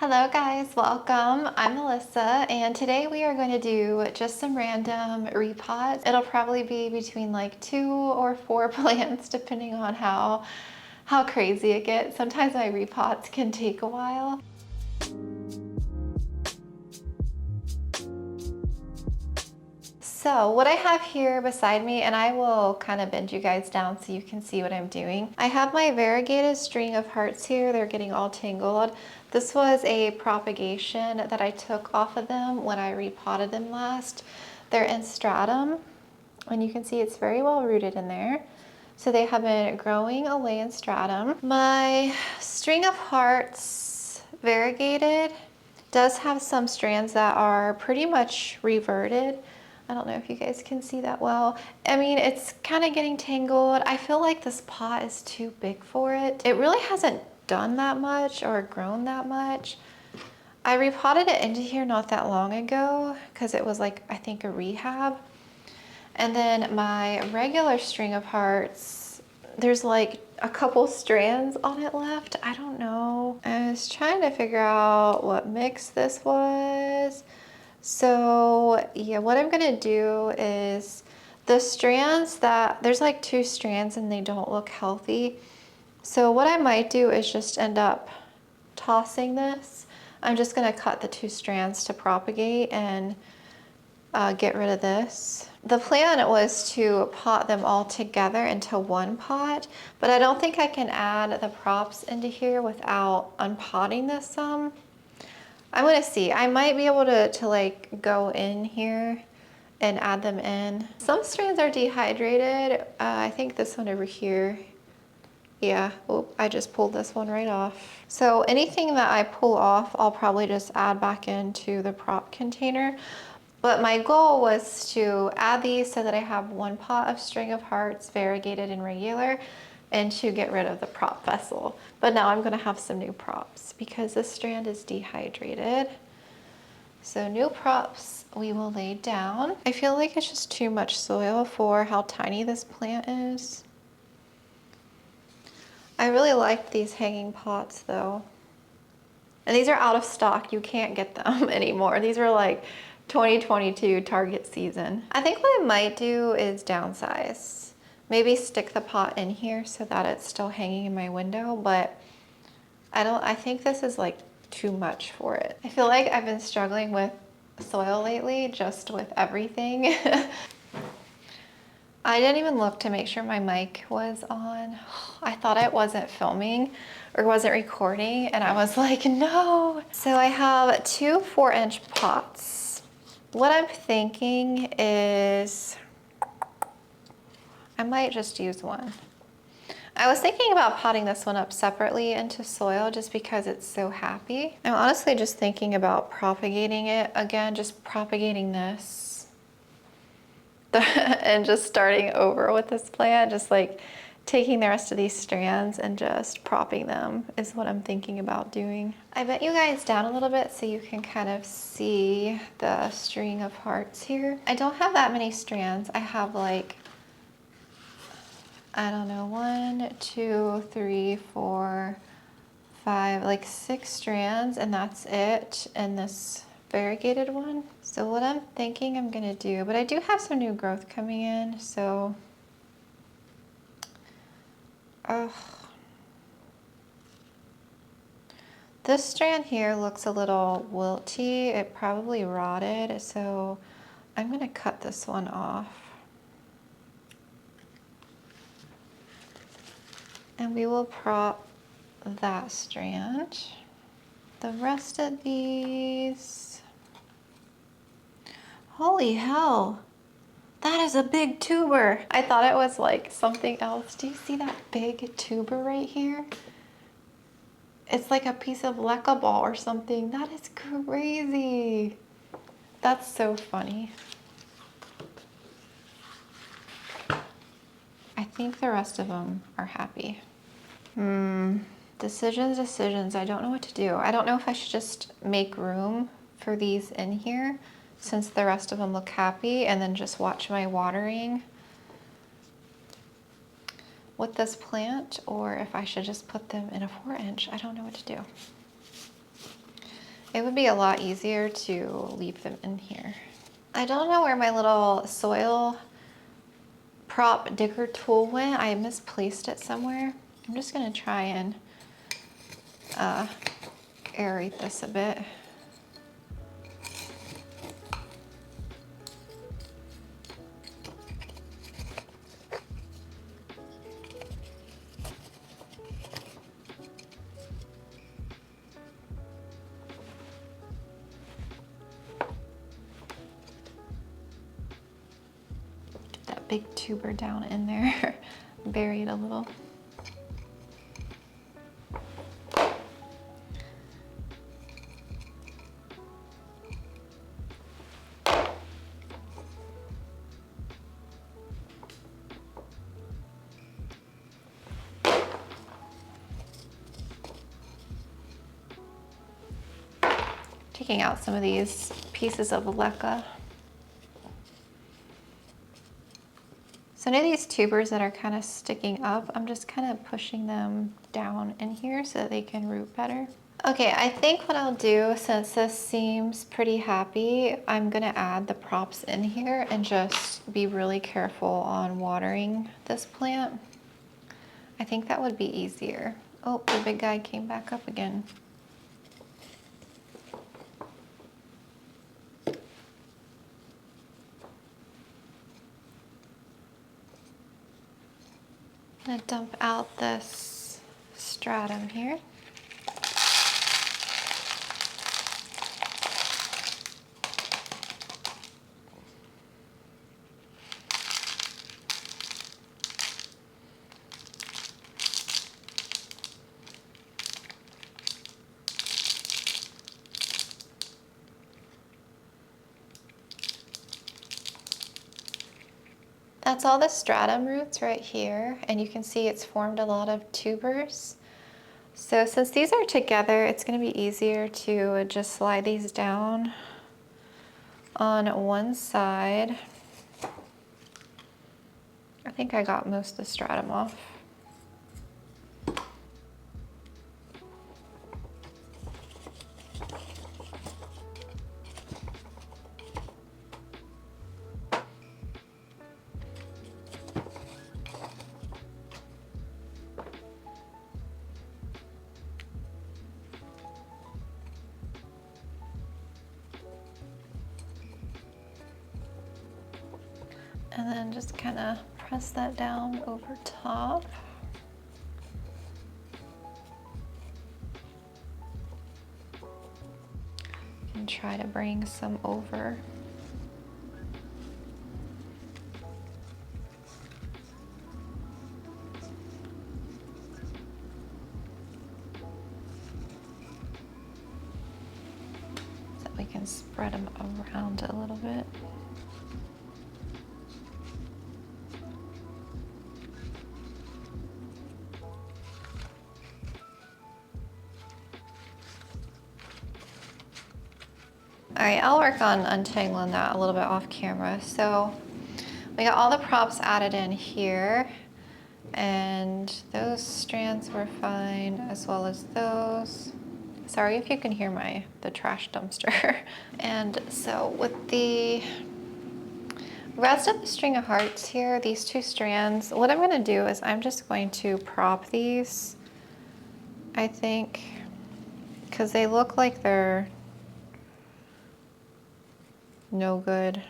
Hello guys, welcome. I'm Melissa and today we are going to do just some random repots. It'll probably be between like 2 or 4 plants depending on how crazy it gets. Sometimes my repots can take a while. So what I have here beside me, and I will kind of bend you guys down so you can see what I'm doing. I have my variegated string of hearts here. They're getting all tangled. This was a propagation that I took off of them when I repotted them last. They're in stratum, and you can see it's very well rooted in there. So they have been growing away in stratum. My string of hearts variegated does have some strands that are pretty much reverted. I don't know if you guys can see that well. I mean, it's kind of getting tangled. I feel like this pot is too big for it. It really hasn't done that much or grown that much. I repotted it into here not that long ago because it was like, I think a rehab. And then my regular string of hearts, there's like a couple strands on it left. I don't know. I was trying to figure out what mix this was. So yeah, what I'm gonna do is the strands that, there's like 2 strands and they don't look healthy. So what I might do is just end up tossing this. I'm just gonna cut the 2 strands to propagate and get rid of this. The plan was to pot them all together into one pot, but I don't think I can add the props into here without unpotting this some. I'm gonna see. I might be able to like go in here and add them in. Some strands are dehydrated. I think this one over here. Yeah, oh, I just pulled this one right off. So anything that I pull off, I'll probably just add back into the prop container. But my goal was to add these so that I have 1 pot of string of hearts, variegated and regular, and to get rid of the prop vessel. But now I'm gonna have some new props because this strand is dehydrated. So new props we will lay down. I feel like it's just too much soil for how tiny this plant is. I really like these hanging pots though. And these are out of stock. You can't get them anymore. These are like 2022 Target season. I think what I might do is downsize. Maybe stick the pot in here so that it's still hanging in my window, but I think this is like too much for it. I feel like I've been struggling with soil lately, just with everything. I didn't even look to make sure my mic was on. I thought it wasn't filming or wasn't recording, and I was like, no. So I have 2 4-inch pots. What I'm thinking is I might just use one. I was thinking about potting this one up separately into soil just because it's so happy. I'm honestly just thinking about propagating it again, just propagating this and just starting over with this plant, just like taking the rest of these strands and just propping them is what I'm thinking about doing. I bent you guys down a little bit so you can kind of see the string of hearts here. I don't have that many strands. I have like, I don't know, 1, 2, 3, 4, 5, like 6 strands, and that's it in this variegated one. So what I'm thinking I'm gonna do, but I do have some new growth coming in, so this strand here looks a little wilty. It probably rotted, so I'm gonna cut this one off. And we will prop that strand. The rest of these, holy hell, that is a big tuber. I thought it was like something else. Do you see that big tuber right here? It's like a piece of leca ball or something. That is crazy. That's so funny. I think the rest of them are happy. Decisions. I don't know what to do. I don't know if I should just make room for these in here since the rest of them look happy and then just watch my watering with this plant, or if I should just put them in a 4-inch. I don't know what to do. It would be a lot easier to leave them in here. I don't know where my little soil prop digger tool went. I misplaced it somewhere. I'm just gonna try and aerate this a bit. Get that big tuber down in there, bury it a little. Taking out some of these pieces of leca. So now these tubers that are kind of sticking up, I'm just kind of pushing them down in here so that they can root better. Okay, I think what I'll do, since this seems pretty happy, I'm gonna add the props in here and just be really careful on watering this plant. I think that would be easier. Oh, the big guy came back up again. I'm gonna dump out this stratum here. That's all the stratum roots right here, and you can see it's formed a lot of tubers. So since these are together, it's going to be easier to just slide these down on one side. I think I got most of the stratum off. And then just kind of press that down over top. And try to bring some over. So we can spread them around a little bit. All right, I'll work on untangling that a little bit off camera. So we got all the props added in here, and those strands were fine, as well as those. Sorry if you can hear the trash dumpster. And so with the rest of the string of hearts here, these two strands, what I'm gonna do is I'm just going to prop these, I think, because they look like they're no good.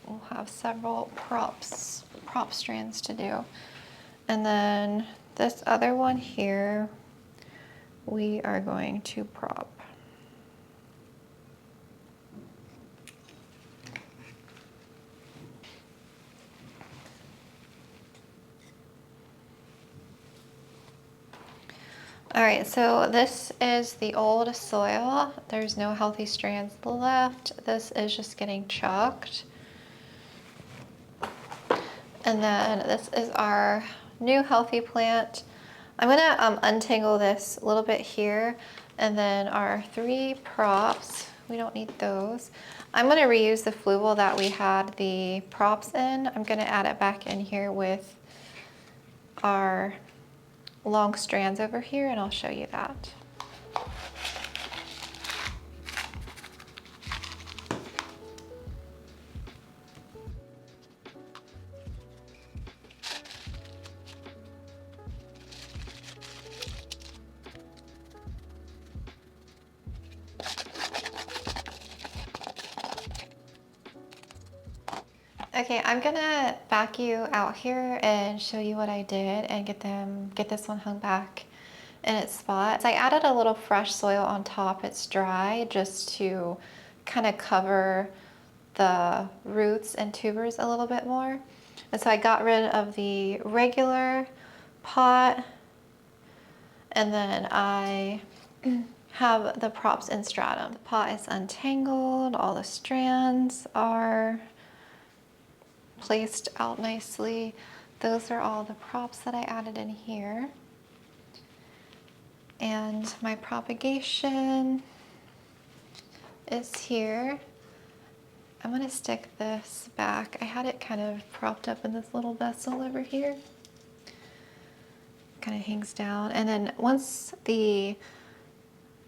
We'll have several prop strands to do. And then this other one here, we are going to prop. All right, so this is the old soil. There's no healthy strands left. This is just getting chucked. And then this is our new healthy plant. I'm gonna untangle this a little bit here, and then our 3 props, we don't need those. I'm gonna reuse the fluval that we had the props in. I'm gonna add it back in here with our long strands over here, and I'll show you that. Okay, I'm gonna back you out here and show you what I did and get this one hung back in its spot. So I added a little fresh soil on top. It's dry, just to kind of cover the roots and tubers a little bit more. And so I got rid of the regular pot, and then I have the props in stratum. The pot is untangled, all the strands are placed out nicely. Those are all the props that I added in here. And my propagation is here. I'm gonna stick this back. I had it kind of propped up in this little vessel over here. Kind of hangs down. And then once the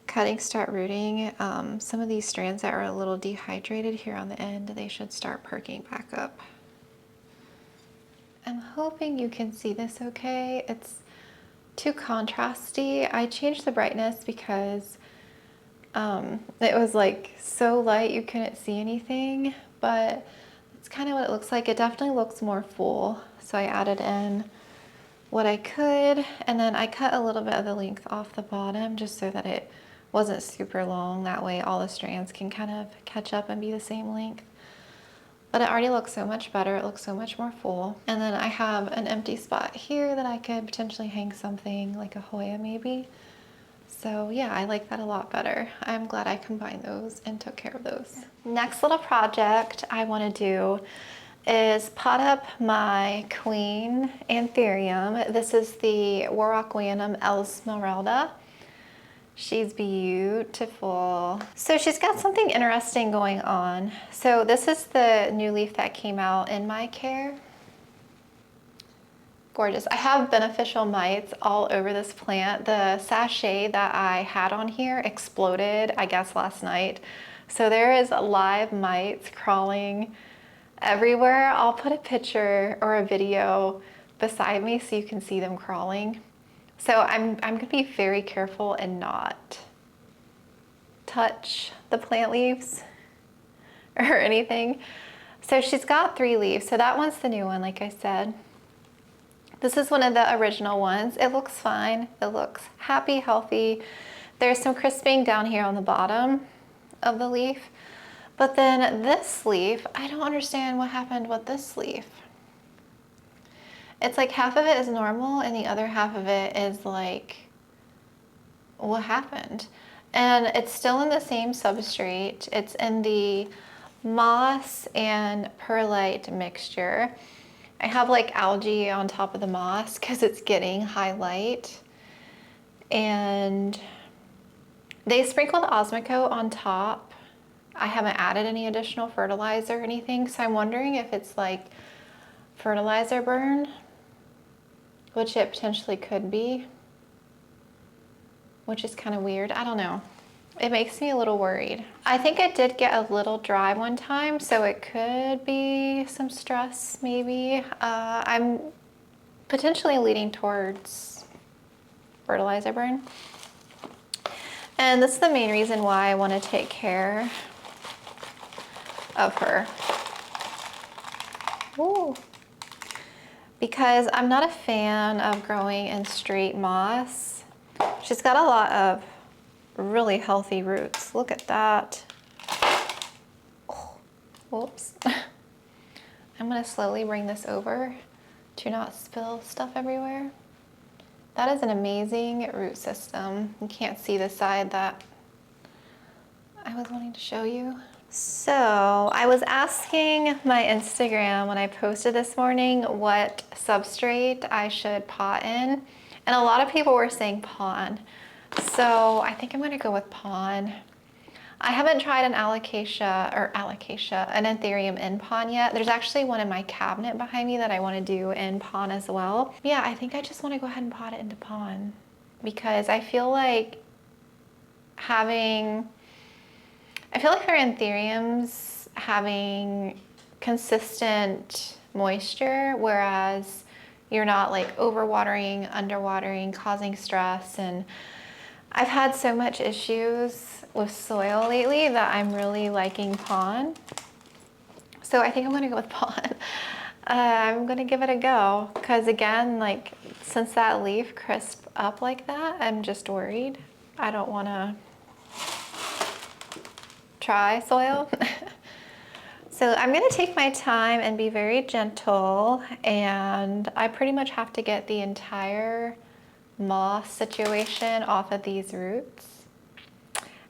cuttings start rooting, some of these strands that are a little dehydrated here on the end, they should start perking back up. I'm hoping you can see this okay. It's too contrasty. I changed the brightness because it was like so light you couldn't see anything, but it's kind of what it looks like. It definitely looks more full. So I added in what I could, and then I cut a little bit of the length off the bottom just so that it wasn't super long. That way all the strands can kind of catch up and be the same length. But it already looks so much better. It looks so much more full. And then I have an empty spot here that I could potentially hang something like a Hoya maybe. So yeah, I like that a lot better. I'm glad I combined those and took care of those. Next little project I want to do is pot up my Queen Anthurium. This is the Warocqueanum Esmeralda. She's beautiful. So she's got something interesting going on. So this is the new leaf that came out in my care. Gorgeous. I have beneficial mites all over this plant. The sachet that I had on here exploded, I guess, last night. So there is live mites crawling everywhere. I'll put a picture or a video beside me so you can see them crawling. So I'm gonna be very careful and not touch the plant leaves or anything. So she's got 3 leaves. So that one's the new one, like I said. This is one of the original ones. It looks fine. It looks happy, healthy. There's some crisping down here on the bottom of the leaf. But then this leaf, I don't understand what happened with this leaf. It's like half of it is normal and the other half of it is like, what happened? And it's still in the same substrate. It's in the moss and perlite mixture. I have like algae on top of the moss because it's getting high light. And they sprinkled Osmocote on top. I haven't added any additional fertilizer or anything, so I'm wondering if it's like fertilizer burn, which it potentially could be, which is kind of weird. I don't know. It makes me a little worried. I think it did get a little dry one time, so it could be some stress maybe. I'm potentially leaning towards fertilizer burn. And this is the main reason why I want to take care of her. Ooh. Because I'm not a fan of growing in straight moss. She's got a lot of really healthy roots. Look at that. Oh, whoops. I'm gonna slowly bring this over to not spill stuff everywhere. That is an amazing root system. You can't see the side that I was wanting to show you. So I was asking my Instagram when I posted this morning what substrate I should pot in, and a lot of people were saying pond. So I think I'm gonna go with pond. I haven't tried an an Anthurium in pon yet. There's actually one in my cabinet behind me that I want to do in pon as well. Yeah, I think I just want to go ahead and pot it into pon because I feel like for Anthuriums having consistent moisture, whereas you're not like overwatering, underwatering, causing stress. And I've had so much issues with soil lately that I'm really liking pon. So I think I'm gonna go with pon. I'm gonna give it a go because again, like since that leaf crisped up like that, I'm just worried. I don't wanna try soil. So I'm gonna take my time and be very gentle, and I pretty much have to get the entire moss situation off of these roots.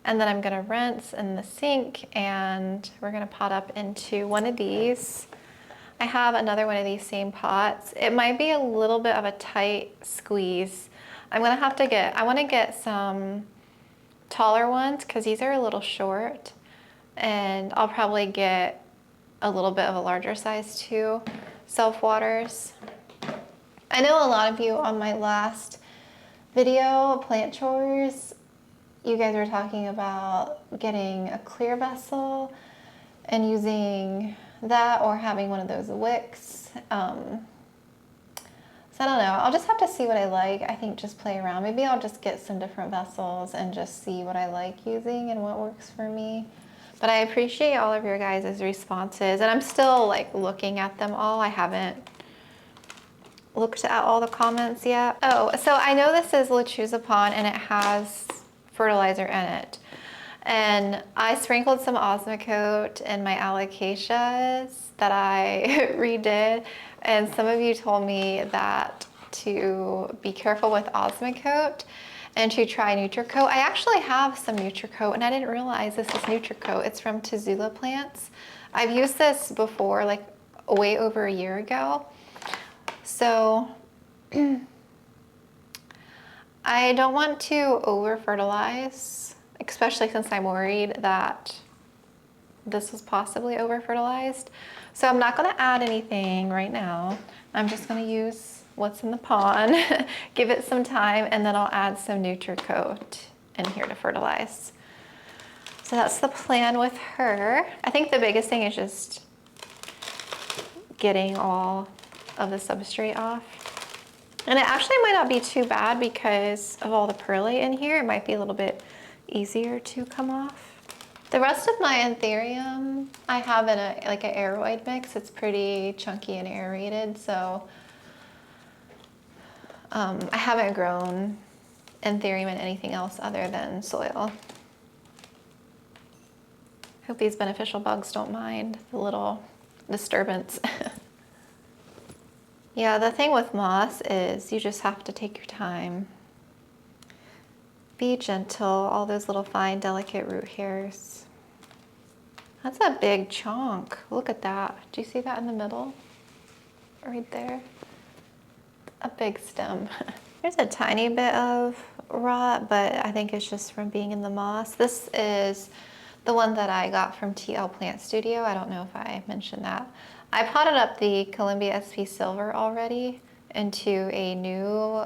And then I'm gonna rinse in the sink and we're gonna pot up into one of these. I have another one of these same pots. It might be a little bit of a tight squeeze. I'm gonna have to I wanna get some taller ones because these are a little short, and I'll probably get a little bit of a larger size too, self-waters. I know a lot of you on my last video, plant chores, you guys were talking about getting a clear vessel and using that or having one of those wicks. So I don't know, I'll just have to see what I like. I think just play around. Maybe I'll just get some different vessels and just see what I like using and what works for me. But I appreciate all of your guys' responses, and I'm still like looking at them all. I haven't looked at all the comments yet. Oh, so I know this is Lechuzapon and it has fertilizer in it. And I sprinkled some Osmocote in my alocasias that I redid. And some of you told me that to be careful with Osmocote and to try Nutricote. I actually have some Nutricote and I didn't realize this is Nutricote. It's from Tazula Plants. I've used this before, like way over a year ago. So I don't want to over fertilize, especially since I'm worried that this was possibly over fertilized. So I'm not gonna add anything right now. I'm just gonna use what's in the pond, give it some time, and then I'll add some Nutricote in here to fertilize. So that's the plan with her. I think the biggest thing is just getting all of the substrate off. And it actually might not be too bad because of all the perlite in here. It might be a little bit easier to come off. The rest of my Anthurium, I have in like an aeroid mix. It's pretty chunky and aerated, so I haven't grown Anthurium in anything else other than soil. Hope these beneficial bugs don't mind the little disturbance. Yeah, the thing with moss is you just have to take your time. Be gentle, all those little fine, delicate root hairs. That's a big chunk. Look at that. Do you see that in the middle? Right there. A big stem. There's a tiny bit of rot, but I think it's just from being in the moss. This is the one that I got from TL Plant Studio. I don't know if I mentioned that. I potted up the Columbia SP Silver already into a new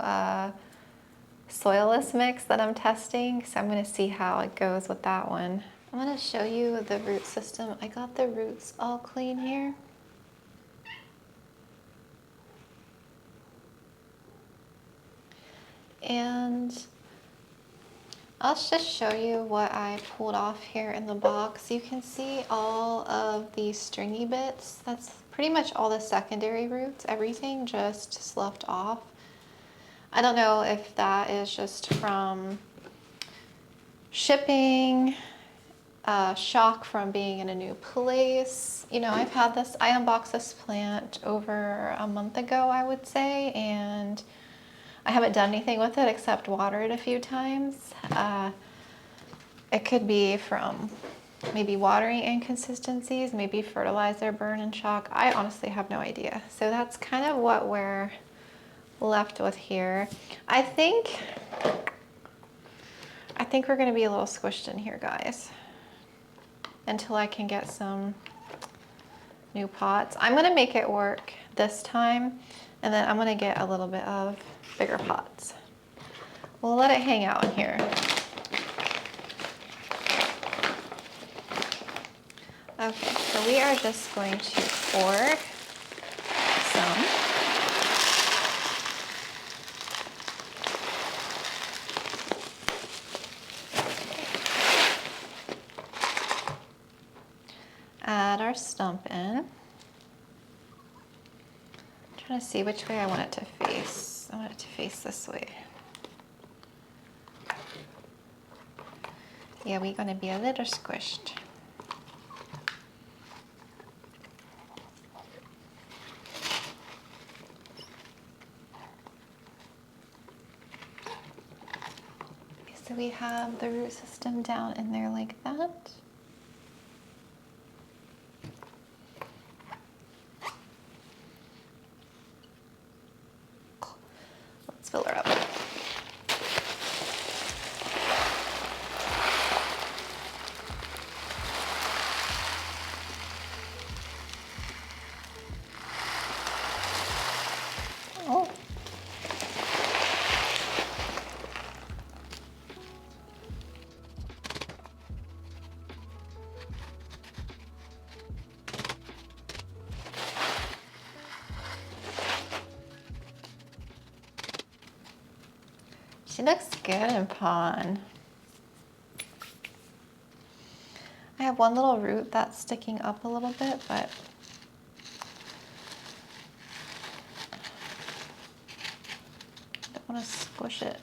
soilless mix that I'm testing. So I'm gonna see how it goes with that one. I'm gonna show you the root system. I got the roots all clean here. And I'll just show you what I pulled off here in the box. You can see all of these stringy bits. That's pretty much all the secondary roots. Everything just sloughed off. I don't know if that is just from shipping, shock from being in a new place. You know, I've had this, I unboxed this plant over a month ago, I would say, and I haven't done anything with it except water it a few times. It could be from maybe watering inconsistencies, maybe fertilizer burn and shock. I honestly have no idea. So that's kind of what we're left with here. I think we're gonna be a little squished in here, guys. until I can get some new pots. I'm gonna make it work this time, and then I'm gonna get a little bit of bigger pots. We'll let it hang out in here. Okay, so we are just going to pour some. Add our stump in. I'm trying to see which way I want it to face. I want it to face this way. Yeah, we're gonna be a little squished. Okay, so we have the root system down in there like that. Let's fill her up. Oh. She looks good in pond. I have one little root that's sticking up a little bit, but I don't want to squish it.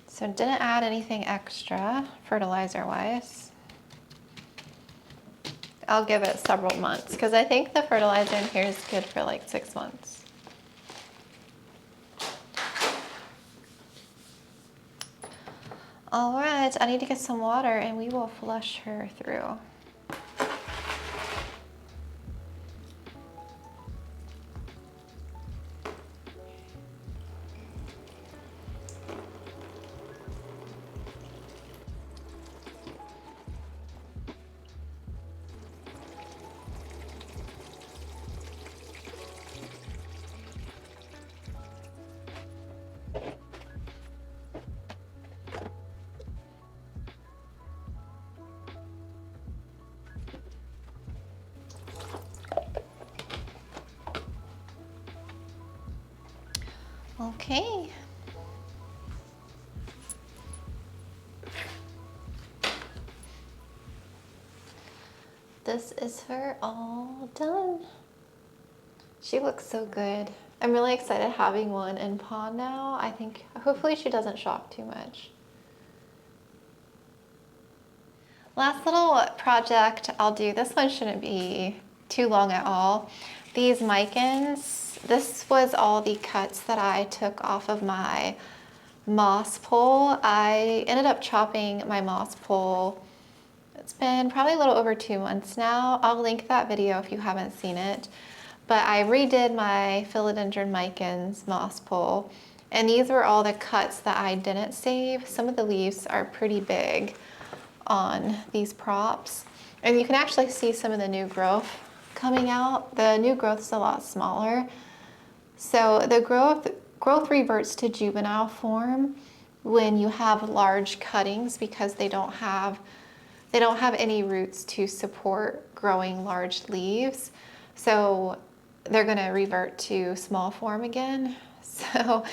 So didn't add anything extra fertilizer wise. I'll give it several months because I think the fertilizer in here is good for like 6 months. All right, I need to get some water and we will flush her through. Okay. This is her all done. She looks so good. I'm really excited having one in pond now. I think hopefully she doesn't shock too much. Last little project I'll do. This one shouldn't be too long at all. These micans, this was all the cuts that I took off of my moss pole. I ended up chopping my moss pole. It's been probably a little over 2 months now. I'll link that video if you haven't seen it. But I redid my Philodendron Micans moss pole, and these were all the cuts that I didn't save. Some of the leaves are pretty big on these props, and you can actually see some of the new growth coming out. The new growth is a lot smaller. So the growth reverts to juvenile form when you have large cuttings because they don't have any roots to support growing large leaves. So they're gonna revert to small form again. So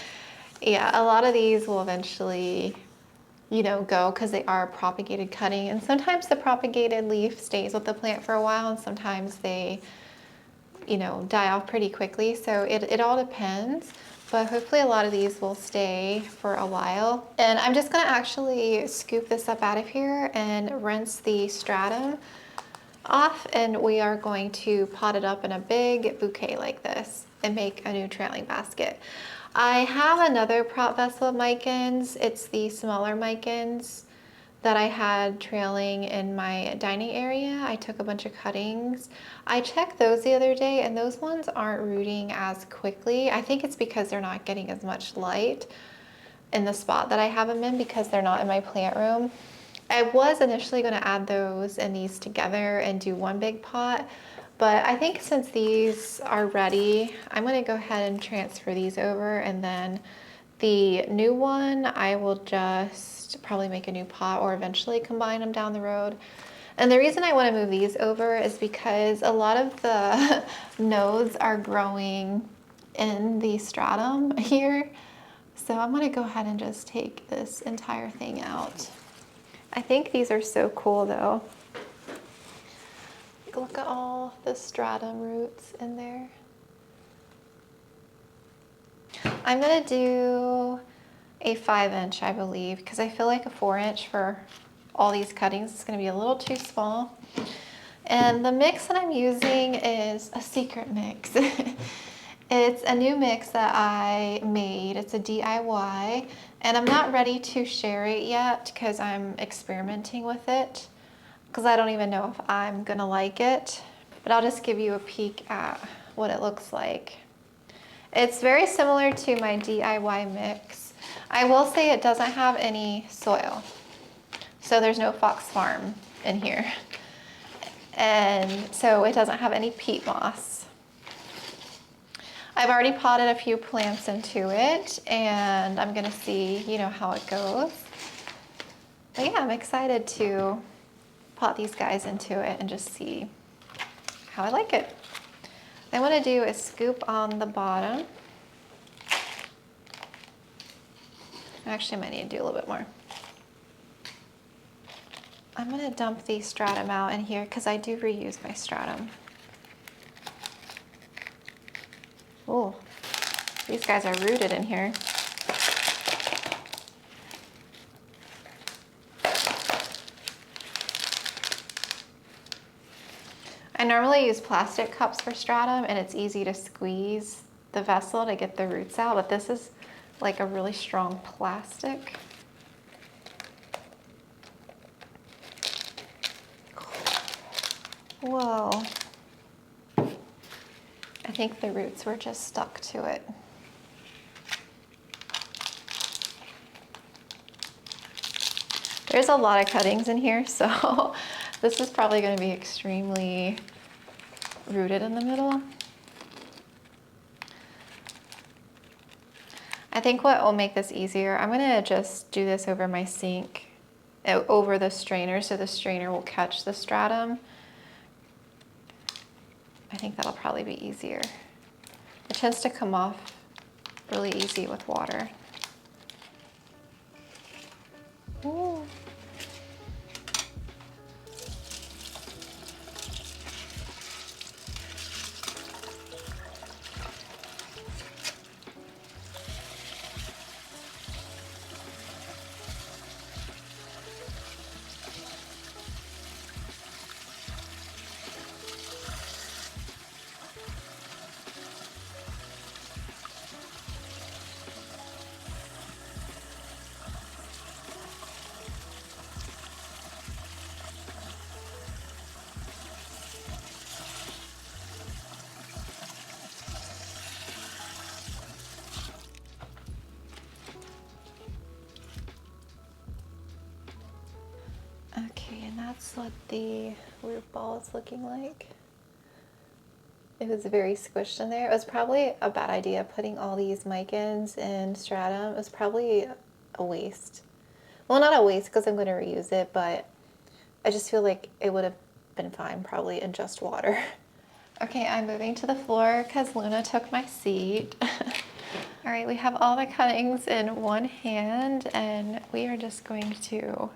yeah, a lot of these will eventually, you know, go because they are propagated cutting. And sometimes the propagated leaf stays with the plant for a while, and sometimes they, you know, die off pretty quickly. So it all depends, but hopefully a lot of these will stay for a while. And I'm just gonna actually scoop this up out of here and rinse the stratum off, and we are going to pot it up in a big bouquet like this and make a new trailing basket. I have another prop vessel of micans. It's the smaller micans that I had trailing in my dining area. I took a bunch of cuttings. I checked those the other day and those ones aren't rooting as quickly. I think it's because they're not getting as much light in the spot that I have them in because they're not in my plant room. I was initially going to add those and these together and do one big pot, but I think since these are ready, I'm going to go ahead and transfer these over, and then the new one I will just probably make a new pot or eventually combine them down the road. And the reason I want to move these over is because a lot of the nodes are growing in the stratum here. So I'm going to go ahead and just take this entire thing out. I think these are so cool though. Look at all the stratum roots in there. I'm gonna do a 5-inch, I believe, because I feel like a 4-inch for all these cuttings is gonna be a little too small. And the mix that I'm using is a secret mix. It's a new mix that I made. It's a DIY, and I'm not ready to share it yet because I'm experimenting with it, because I don't even know if I'm gonna like it, but I'll just give you a peek at what it looks like. It's very similar to my DIY mix. I will say it doesn't have any soil, so there's no Fox Farm in here, and so it doesn't have any peat moss. I've already potted a few plants into it, and I'm gonna see, you know, how it goes. But yeah, I'm excited to pot these guys into it and just see how I like it. What I want to do is scoop on the bottom. Actually, I might need to do a little bit more. I'm going to dump the stratum out in here because I do reuse my stratum. Oh, these guys are rooted in here. I normally use plastic cups for stratum, and it's easy to squeeze the vessel to get the roots out, but this is like a really strong plastic. Whoa. I think the roots were just stuck to it. There's a lot of cuttings in here, so this is probably going to be extremely rooted in the middle. I think what will make this easier, I'm going to just do this over my sink, over the strainer, so the strainer will catch the stratum. I think that'll probably be easier. It tends to come off really easy with water. Ooh. Okay, and that's what the root ball is looking like. It was very squished in there. It was probably a bad idea putting all these micans in stratum. It was probably a waste. Well, not a waste because I'm going to reuse it, but I just feel like it would have been fine probably in just water. Okay, I'm moving to the floor because Luna took my seat. All right, we have all the cuttings in one hand, and we are just going to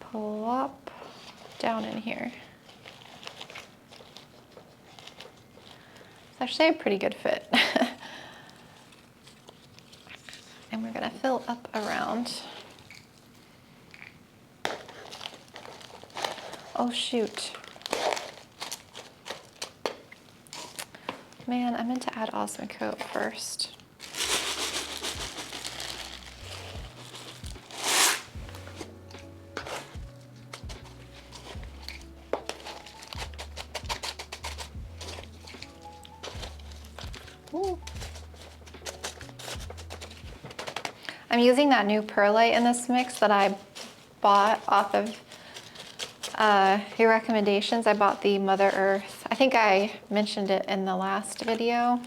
plop down in here. It's actually a pretty good fit. And we're gonna fill up around. Oh shoot. Man, I meant to add Osmocote first. Ooh. I'm using that new perlite in this mix that I bought off of your recommendations. I bought the Mother Earth. I think I mentioned it in the last video.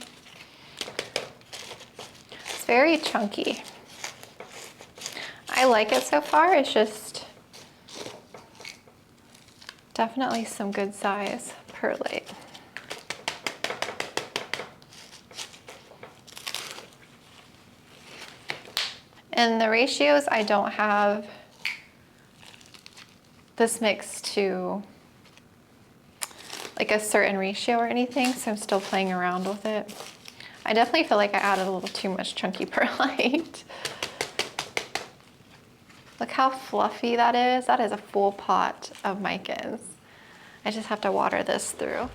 It's very chunky. I like it so far. It's just definitely some good size perlite. And the ratios, I don't have this mix to like a certain ratio or anything, so I'm still playing around with it. I definitely feel like I added a little too much chunky perlite. Look how fluffy that is. That is a full pot of micans. I just have to water this through.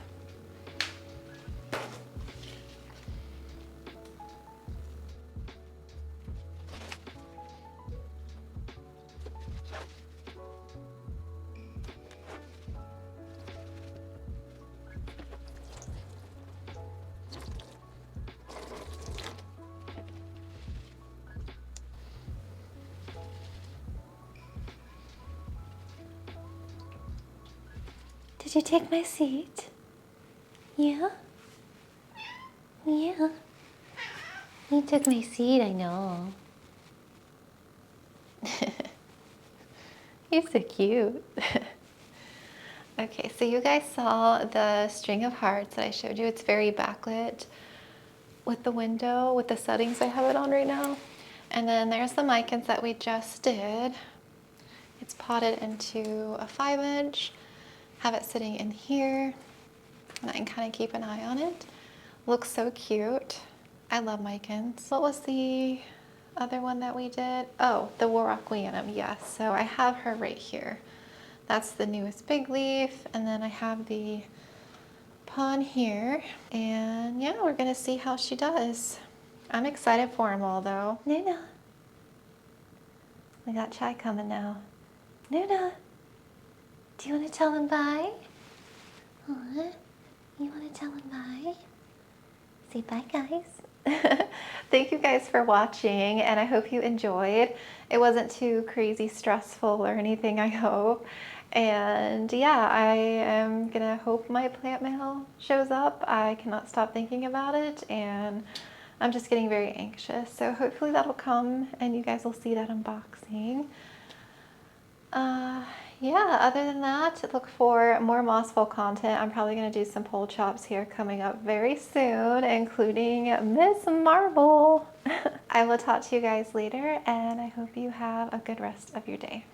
Did you take my seat? Yeah? Yeah. You took my seat, I know. You're so cute. Okay, so you guys saw the string of hearts that I showed you. It's very backlit with the window, with the settings I have it on right now. And then there's the micans that we just did. It's potted into a 5-inch. Have it sitting in here, and I can kind of keep an eye on it. Looks so cute. I love micans. What was the other one that we did? Oh, the Warocqueanum, yes. So I have her right here. That's the newest big leaf, and then I have the pon here. And yeah, we're gonna see how she does. I'm excited for them all though. Nuna. We got Chai coming now. Nuna. Do you want to tell them bye? Aw, you want to tell them bye? Say bye, guys. Thank you guys for watching, and I hope you enjoyed. It wasn't too crazy stressful or anything, I hope. And yeah, I am gonna hope my plant mail shows up. I cannot stop thinking about it, and I'm just getting very anxious. So hopefully that'll come and you guys will see that unboxing. Yeah, other than that, look for more Mossville content. I'm probably going to do some pole chops here coming up very soon, including Miss Marble. I will talk to you guys later, and I hope you have a good rest of your day.